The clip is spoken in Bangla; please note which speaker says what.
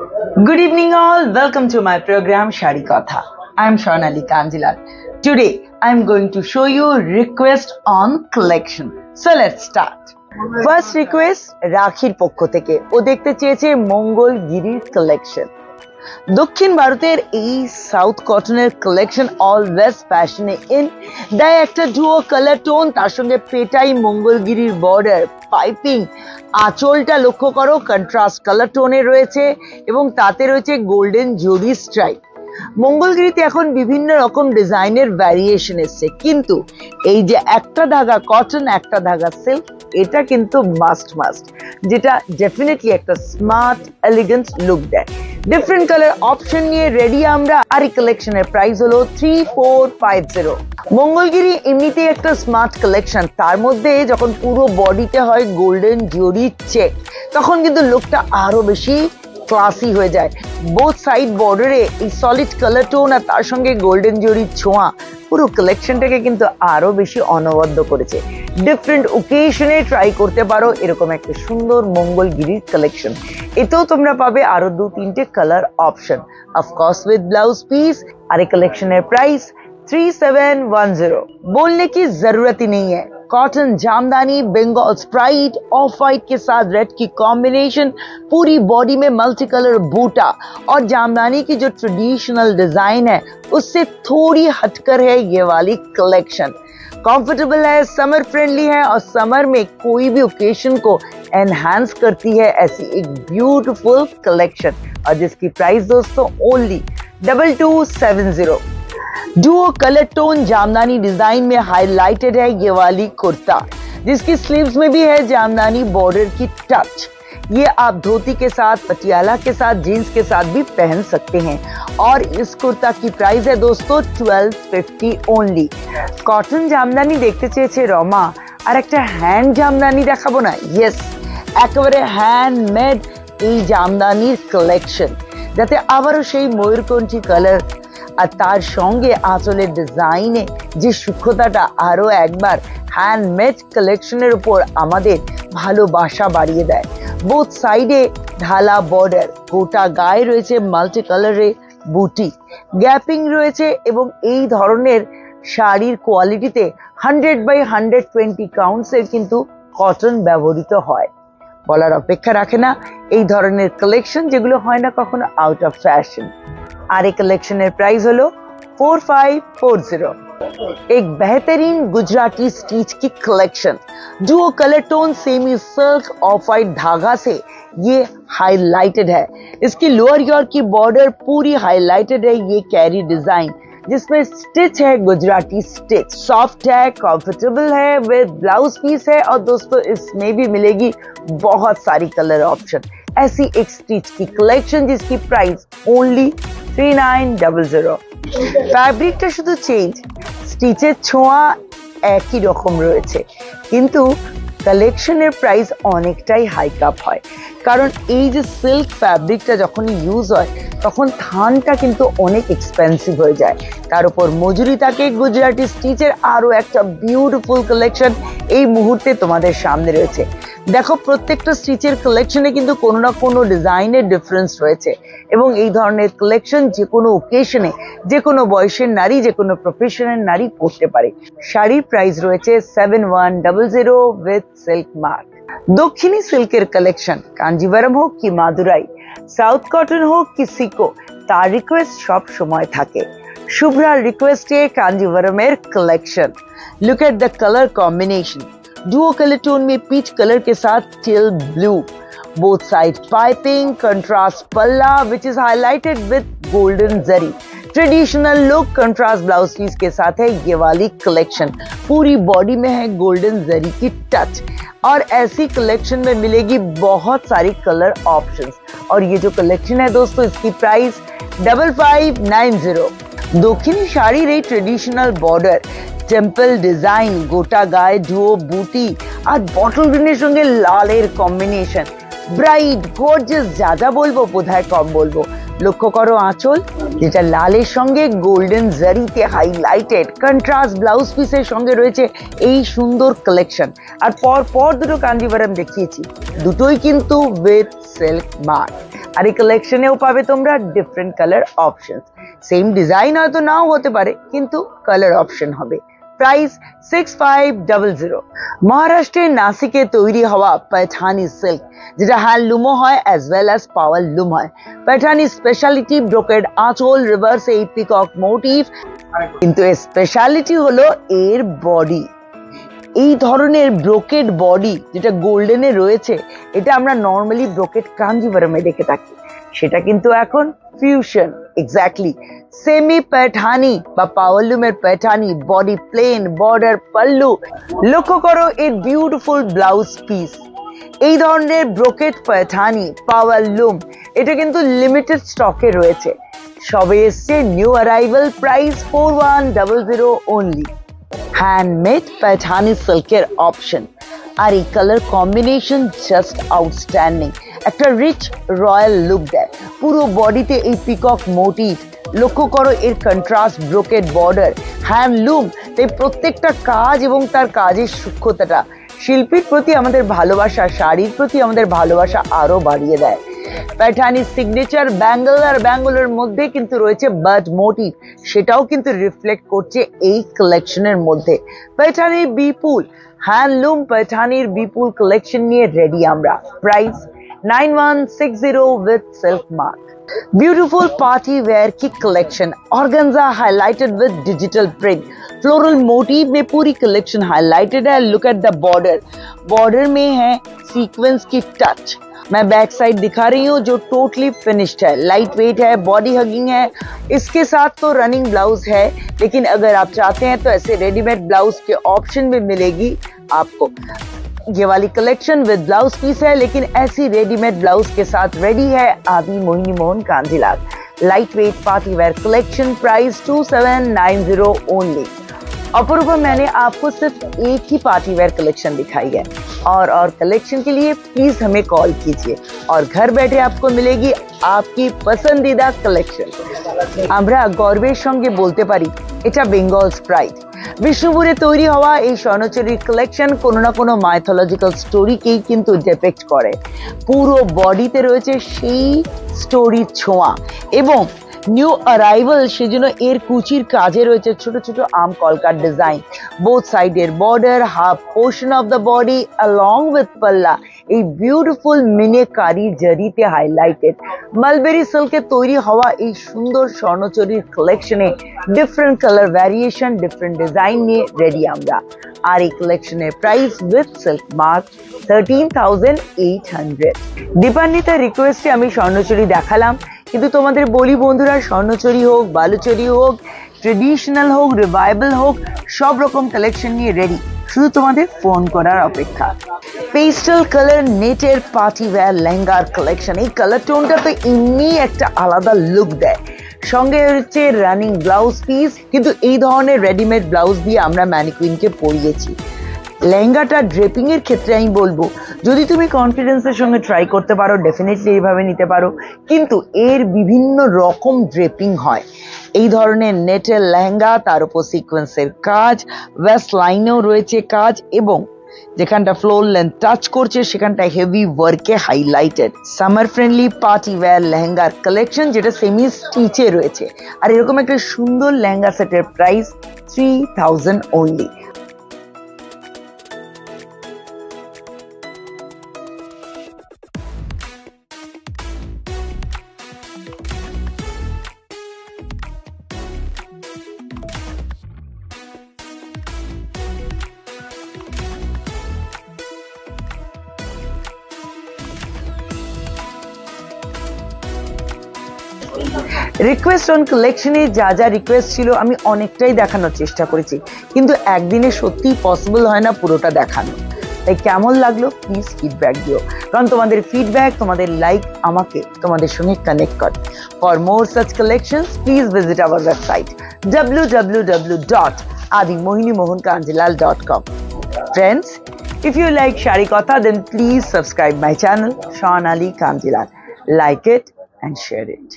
Speaker 1: Good evening all, welcome to my program Shari Katha. I am Shonali Kanjilat. Today I am going to show you request on collection. So let's start. First request Rakhir পক্ষ থেকে ও দেখতে চেয়েছে মঙ্গলগিরির কালেকশন। দক্ষিণ ভারতের এই সাউথ কটনের কালেকশন অলওয়েজ ফ্যাশনে ইন দেয় একটা ডুও কালার টোন, তার সঙ্গে পেটাই মঙ্গলগিরির বর্ডার পাইপিং আঁচলটা লক্ষ্য করো কন্ট্রাস্ট কালার টোনে রয়েছে এবং তাতে রয়েছে গোল্ডেন জরি স্ট্রাইপ। মঙ্গলগিরিতে এখন বিভিন্ন রকম ডিজাইনের ভ্যারিয়েশন এসছে, কিন্তু এই যে একটা ধাগা কটন একটা ধাগা সিল্ক এটা কিন্তু মাস্ট যেটা ডেফিনেটলি একটা স্মার্ট এলিগেন্ট লুক দেয়। ডিফারেন্ট কালার অপশন নিয়ে রেডি আমরা। আর এই কালেকশনের প্রাইস হলো 3450। মঙ্গলগিরি এমনিতেই একটা স্মার্ট কালেকশন, তার মধ্যে যখন পুরো বডিতে হয় গোল্ডেন জরি চেক তখন কিন্তু লুকটা আরো বেশি ক্লাসি হয়ে যায়। বোথ সাইড বর্ডারে এই সলিড কালার টোন আর তার সঙ্গে গোল্ডেন জরির ছোঁয়া পুরো কালেকশনটাকে কিন্তু আরো বেশি অনবদ্য করেছে। ডিফারেন্ট ওকেশনে ট্রাই করতে পারো এরকম একটা সুন্দর মঙ্গলগিরির কালেকশন। এতেও তোমরা পাবে আরো 2-3টে colour option, of course with blouse piece. আর এই কালেকশনের প্রাইস 3710। बोलने की जरूरत ही नहीं है। Cotton Jamdani Bengal sprite of white के साथ रेड की कॉम्बिनेशन, पूरी बॉडी में मल्टी कलर बूटा और जामदानी की जो ट्रेडिशनल डिजाइन है उससे थोड़ी हटकर है ये वाली कलेक्शन। कंफर्टेबल है, समर फ्रेंडली है और समर में कोई भी ओकेशन को एनहांस करती है ऐसी एक ब्यूटीफुल कलेक्शन, और जिसकी प्राइस दोस्तों only 2270। Duo colour tone jamdani design में हाईलाइटेड है ये वाली कुर्ता, जिसकी स्लीव्स में भी है जामदानी बॉर्डर की टच। ये आप धोती के साथ, पटियाला के साथ, जीन्स के साथ भी पहन सकते हैं। और इस कुर्ता की प्राइस है दोस्तों 1250 ओनली। कॉटन जामदानी देखते চেয়েছে রমা, আর একটা হ্যান্ড জামদানি দেখাবো না? ইয়েস, একেবারে হ্যান্ডমেড এই জামদানির কালেকশন, যাতে আবারও সেই ময়ূরকণ্ঠী কালার আর তার সঙ্গে আঁচলের ডিজাইনে যে সূক্ষ্মতাটা আরো একবার হ্যান্ডমেড কালেকশনের উপর আমাদের ভালোবাসা বাড়িয়ে দেয়। বোথ সাইডে ঢালা বর্ডার, গোটা গায়ে রয়েছে মাল্টি কালারে বুটি, গ্যাপিং রয়েছে এবং এই ধরনের শাড়ির কোয়ালিটিতে 100/120 কাউন্টসের কিন্তু কটন ব্যবহৃত হয়। বলার অপেক্ষা রাখে না এই ধরনের কালেকশন, যেগুলো হয় না কখনো আউট অফ ফ্যাশন। আর এই কালেকশনের প্রাইস হলো 4540। एक बेहतरीन गुजराती स्टिच की collection, Duo colour tone semi silk of white धागा से ये हाईलाइटेड है। इसकी लोअर योर की बॉर्डर पूरी हाईलाइटेड है। ये कैरी डिजाइन जिसमें स्टिच है गुजराती स्टिच, सॉफ्ट है, कंफर्टेबल है, विद ब्लाउज पीस है। और दोस्तों इसमें भी मिलेगी बहुत सारी कलर ऑप्शन। ऐसी एक स्टिच की कलेक्शन जिसकी प्राइस ओनली 3900। ফ্যাব্রিকটা শুধু চেঞ্জ, স্টিচের ছোঁয়া একই রকম রয়েছে, কিন্তু কালেকশনের প্রাইস অনেকটাই হাইক হয়। কারণ এই যে সিল্ক ফ্যাব্রিকটা যখন ইউজ হয় তখন থানটা কিন্তু অনেক এক্সপেন্সিভ হয়ে যায়, তার উপর মজুরি থাকে। গুজরাটি স্টিচের আরো একটা বিউটিফুল কালেকশন এই মুহূর্তে তোমাদের সামনে রয়েছে। দেখো প্রত্যেকটা স্টিচের কালেকশনে কিন্তু কোনো না কোনো ডিজাইনের ডিফারেন্স রয়েছে, এবং এই ধরনের কালেকশন যে কোনো ওকেশনে, যে কোনো বয়সের নারী, যে কোনো প্রফেশনের নারী পরতে পারে। শাড়ির প্রাইস রয়েছে 7100 উইথ সিল্ক মার্ক। দক্ষিণী সিল্কের কালেকশন, কাঞ্জিভারম হোক কি মাদুরাই, সাউথ কটন হোক কি সিকো, তার রিকোয়েস্ট সব সময় থাকে। শুভ্রার রিকোয়েস্টে कांजीवरमेर collection. Look at the colour combination, duo colour tone में पीच कलर के साथ teal blue, both side piping, contrast palla which is highlighted with golden zari, traditional look, contrast blouse piece के साथ है ये वाली कलेक्शन। पूरी बॉडी में है गोल्डन जरी की टच, और ऐसी कलेक्शन में मिलेगी बहुत सारी कलर ऑप्शंस। और ये जो कलेक्शन है दोस्तों इसकी प्राइस 5590। দক্ষিণী শাড়ির এই ট্রেডিশনাল বর্ডার, টেম্পল ডিজাইন, গোটা গায়ে ডুও বুটি আর বটল গ্রিনের সঙ্গে লালের কম্বিনেশন, ব্রাইট গর্জিয়াস, যা যা বলবো বোধহয় কম বলবো। লক্ষ্য করো আঁচল, যেটা লালের সঙ্গে গোল্ডেন জারিতে হাইলাইটেড, কন্ট্রাস্ট ব্লাউজ পিসের সঙ্গে রয়েছে এই সুন্দর কালেকশন। আর পর দুটো কাঞ্জিভারম দেখিয়েছি, দুটোই কিন্তু উইথ সিল্ক মার্ক। আর এই কালেকশনেও পাবে তোমরা different colour options. Same design হয়তো নাও হতে পারে, কিন্তু কালার অপশন হবে। প্রাইস 6500। মহারাষ্ট্রের নাসিকে তৈরি হওয়া पैठानी সিল্ক, যেটা হ্যান্ডলুমও হয় অ্যাজ ওয়েল অ্যাজ পাওয়ার লুম হয়। पैठानी স্পেশালিটি ব্রোকেড আঁচল, রিভার্সে এই পিকক মোটিভ, কিন্তু এর স্পেশালিটি হলো এর বডি। এই ধরনের ব্রোকেড বডি যেটা গোল্ডেনে রয়েছে, এটা আমরা নর্মালি ব্রোকেড কাঞ্জিভারমে দেখে থাকি, সেটা কিন্তু এখন ফিউশন। এক্স্যাক্টলি সেমি पैठानी বা পাওয়ারলুমের Paithani, body plain, border, pallu. লক্ষ্য করো এর বিউটিফুল ব্লাউজ পিস। এই ধরনের ব্রোকেড पैठानी পাওয়ারলুম এটা কিন্তু লিমিটেড স্টকে রয়েছে, সবে এসছে, new arrival. Price 4100 only. Handmade Paithani সিল্কের অপশন, আর এই কালার কম্বিনেশন জাস্ট আউটস্ট্যান্ডিং। একটা রিচ রয়্যাল লুক দেয় পুরো বডিতে এই পিকক মোটিভ। লক্ষ্য করো এর কন্ট্রাস্ট ব্রোকেড বর্ডার, হ্যান্ডলুম, তাই প্রত্যেকটা কাজ এবং তার কাজের সূক্ষ্মতাটা শিল্পীর প্রতি আমাদের ভালোবাসা, শাড়ির প্রতি আমাদের ভালোবাসা আরো বাড়িয়ে দেয়। पैठानी সিগনেচার ব্যাঙ্গল, আর ব্যাঙ্গলের মধ্যে কিন্তু রয়েছে বার্ড মোটিভ, সেটাও কিন্তু রিফ্লেক্ট করছে এই কালেকশনের মধ্যে। पैठानी বিপুল হ্যান্ডলুম, पैठानीর বিপুল কালেকশন নিয়ে রেডি আমরা। Price 9160 with silk mark। Beautiful party wear की collection, organza highlighted with digital print, floral motif में पूरी कलेक्शन हाईलाइटेड है। Look at the border, border में है सीक्वेंस की टच। मैं बैक साइड दिखा रही हूँ जो टोटली फिनिश्ड है, लाइट वेट है, बॉडी हगिंग है। इसके साथ तो रनिंग ब्लाउज है, लेकिन अगर आप चाहते हैं तो ऐसे रेडीमेड ब्लाउज के ऑप्शन भी मिलेगी आपको। ये वाली कलेक्शन विद ब्लाउज पीस है, लेकिन ऐसी रेडीमेड ब्लाउज के साथ रेडी है Adi Mohini Mohan Kanjilal. Light weight party wear collection, price 2790 only. Aparupa मैंने आपको सिर्फ एक ही पार्टी वेयर कलेक्शन दिखाई है, और कलेक्शन के लिए प्लीज हमें कॉल कीजिए और घर बैठे आपको मिलेगी आपकी पसंदीदा कलेक्शन। আমরা গর্বের সঙ্গে বলতে পারি এটা বেঙ্গলস প্রাইড। বিষ্ণুপুরে তৈরি হওয়া এই স্বর্ণচুরির কালেকশন কোনো না কোনো মাইথোলজিক্যাল স্টোরিকেই কিন্তু ডিপিক্ট করে। পুরো বডিতে রয়েছে সেই স্টোরির ছোঁয়া, এবং নিউ অ্যারাইভাল সেজন্য এর কুচির কাজে রয়েছে ছোট ছোট আম কলকার ডিজাইন। বোথ সাইডের border, half portion of the body along with পাল্লা এই বিউটিফুল মিনেকারি জরিতে হাইলাইটেড। মালবেরি সিল্কে তৈরি হওয়া এই সুন্দর স্বর্ণচুরির কালেকশনে different colour variation, different design নিয়ে রেডি আমরা। আর এই কালেকশনের প্রাইস উইথ সিল্ক মার্ক 13,800। দীপান্বিতার রিকোয়েস্টে আমি স্বর্ণচুরি দেখালাম, কিন্তু তোমাদের বলি বন্ধুরা, স্বর্ণচুরি হোক, বালুচুরি হোক, ট্রেডিশনাল হোক, রিভাইভাল হোক, সব রকম কালেকশন নিয়ে রেডি, শুধু তোমাদের ফোন করার অপেক্ষা। পেস্টাল কালার নেটের পার্টি ওয়্যার লেহেঙ্গার কালেকশন, এই কালার টোনটা তো এমনি একটা আলাদা লুক দেয়। সঙ্গে হচ্ছে রানিং ব্লাউজ পিস, কিন্তু এই ধরনের রেডিমেড ব্লাউজ দিয়ে আমরা ম্যানিকুইনকে পরিয়েছি। লেহেঙ্গাটা ড্রেপিং এর ক্ষেত্রে আমি বলবো, যদি তুমি কনফিডেন্সের সঙ্গে ট্রাই করতে পারো, ডেফিনেটলি এইভাবে নিতে পারো, কিন্তু এর বিভিন্ন রকম ড্রেপিং হয়। এই ধরনের নেটের লেহেঙ্গা, তার উপর সিকোয়েন্সের কাজ, ওয়েস্ট লাইনেও রয়েছে কাজ, এবং যেখানটা ফ্লোর লেন্থ টাচ করছে সেখানটা হেভি ওয়ার্কে highlighted. Summer friendly party wear লেহেঙ্গার কালেকশন, যেটা সেমি স্টিচে রয়েছে। আর এরকম একটা সুন্দর লেহেঙ্গা সেটের প্রাইস 3000 অনলি। রিকোয়েস্ট অন কালেকশনে যা যা রিকোয়েস্ট ছিল আমি অনেকটাই দেখানোর চেষ্টা করেছি, কিন্তু একদিনে সত্যিই পসিবল হয় না পুরোটা দেখানো। তাই কেমন লাগলো প্লিজ ফিডব্যাক দিও, কারণ তোমাদের ফিডব্যাক, তোমাদের লাইক আমাকে তোমাদের সঙ্গে কানেক্ট করে। For more such collections please visit our website www.adimohinimohankanjilal.com। Friends, if you like Shari Kotha, then please subscribe my channel Shornali Kanjilal. Like it and share it.